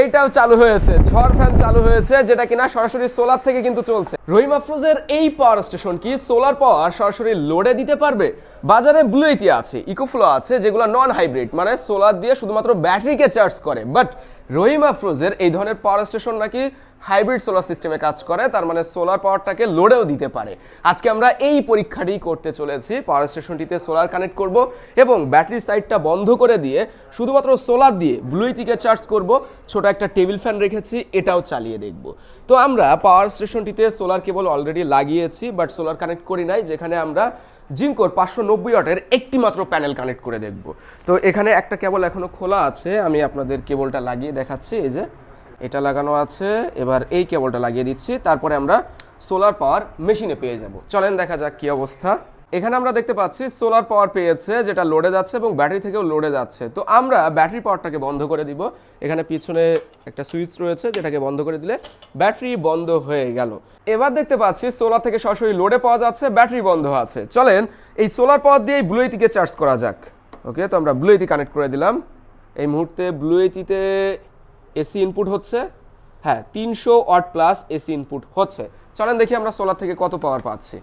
এইটাও চালু হয়েছে, ঝড় ফ্যান চালু হয়েছে, যেটা কিনা সরাসরি সোলার থেকে কিন্তু চলছে। রহিম আফরোজের এই পাওয়ার স্টেশন কি সোলার পাওয়ার সরাসরি লোডে দিতে পারবে? বাজারে ব্লু ইথি আছে, ইকোফ্লো আছে, যেগুলো নন হাইব্রিড, মানে সোলার দিয়ে শুধুমাত্র ব্যাটারিকে চার্জ করে। বাট রহিম আফরোজের এই ধরনের পাওয়ার স্টেশন নাকি হাইব্রিড সোলার সিস্টেমে কাজ করে, তার মানে সোলার পাওয়ারটাকে লোডেও দিতে পারে। আজকে আমরা এই পরীক্ষাটি করতে চলেছি। পাওয়ার স্টেশনটিতে সোলার কানেক্ট করব এবং ব্যাটারি সাইডটা বন্ধ করে দিয়ে শুধুমাত্র সোলার দিয়ে ব্লু ইথিকে চার্জ করব। ছোট একটা টেবিল ফ্যান রেখেছি, এটাও চালিয়ে দেখব। তো আমরা পাওয়ার স্টেশনটিতে সোলার কেবল অলরেডি লাগিয়েছি, বাট সোলার কানেক্ট করি নাই, যেখানে আমরা জিঙ্কোর 590 ওয়াটের একটি মাত্র প্যানেল কানেক্ট করে দেখব। তো এখানে একটা কেবল এখনো খোলা আছে, আমি আপনাদের কেবলটা লাগিয়ে দেখাচ্ছি। এই যে এটা লাগানো আছে, এবার এই কেবলটা লাগিয়ে দিচ্ছি, তারপরে আমরা সোলার পাওয়ার মেশিনে পেয়ে যাব। চলেন দেখা যাক কি অবস্থা। এখানে আমরা দেখতে পাচ্ছি সোলার পাওয়ার পেয়েছে, যেটা লোডে যাচ্ছে এবং ব্যাটারি থেকেও লোডে যাচ্ছে। তো আমরা ব্যাটারি পাওয়ারটাকে বন্ধ করে দিব। এখানে পিছনে একটা সুইচ রয়েছে, যেটাকে বন্ধ করে দিলে ব্যাটারি বন্ধ হয়ে গেল। এবার দেখতে পাচ্ছি সোলার থেকে সরাসরি লোডে পাওয়া যাচ্ছে, ব্যাটারি বন্ধ আছে। চলেন এই সোলার পাওয়ার দিয়ে ব্লু ইথিকে চার্জ করা যাক। ওকে, তো আমরা ব্লু ইথি কানেক্ট করে দিলাম। এই মুহূর্তে ব্লু ইথিতে এসি ইনপুট হচ্ছে, হ্যাঁ 300 ওয়াট প্লাস এসি ইনপুট হচ্ছে। চলেন দেখি আমরা সোলার থেকে কত পাওয়ার পাচ্ছি।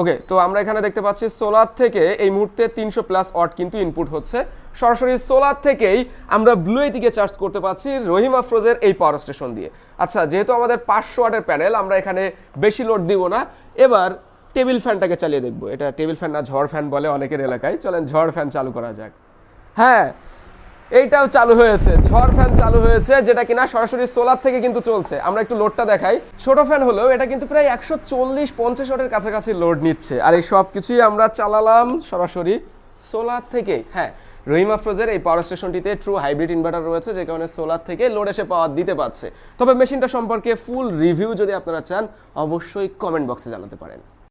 ওকে, তো আমরা এখানে দেখতে পাচ্ছি সোলার থেকে এই মুহূর্তে 300 প্লাস ওয়াট কিন্তু ইনপুট হচ্ছে। সরাসরি সোলার থেকেই আমরা ব্লু ইথিকে চার্জ করতে পারছি রহিম আফরোজের এই পাওয়ার স্টেশন দিয়ে। আচ্ছা, যেহেতু আমাদের 500 ওয়াটের প্যানেল, আমরা এখানে বেশি লোড দিব না। এবার টেবিল ফ্যানটাকে চালিয়ে দেখব। এটা টেবিল ফ্যান না, ঝড় ফ্যান বলে অনেকের এলাকায়। চলেন ঝড় ফ্যান চালু করা যাক। হ্যাঁ, এইটাও চালু হয়েছে, ঝড় ফ্যান চালু হয়েছে, যেটা কিনা সরাসরি সোলার থেকে কিন্তু চলছে। আমরা একটু লোডটা দেখাই। ছোট ফ্যান হলেও এটা কিন্তু প্রায় 140-50 ওয়াটের কাছাকাছি লোড নিচ্ছে। আর এই সব কিছুই আমরা চালালাম সরাসরি সোলার থেকে। হ্যাঁ, রহিম আফরোজের এই পাওয়ার স্টেশনটিতে ট্রু হাইব্রিড ইনভার্টার রয়েছে, যে কারণে সোলার থেকে লোড এসে পাওয়ার দিতে পারছে। তবে মেশিনটা সম্পর্কে ফুল রিভিউ যদি আপনারা চান, অবশ্যই কমেন্ট বক্সে জানাতে পারেন।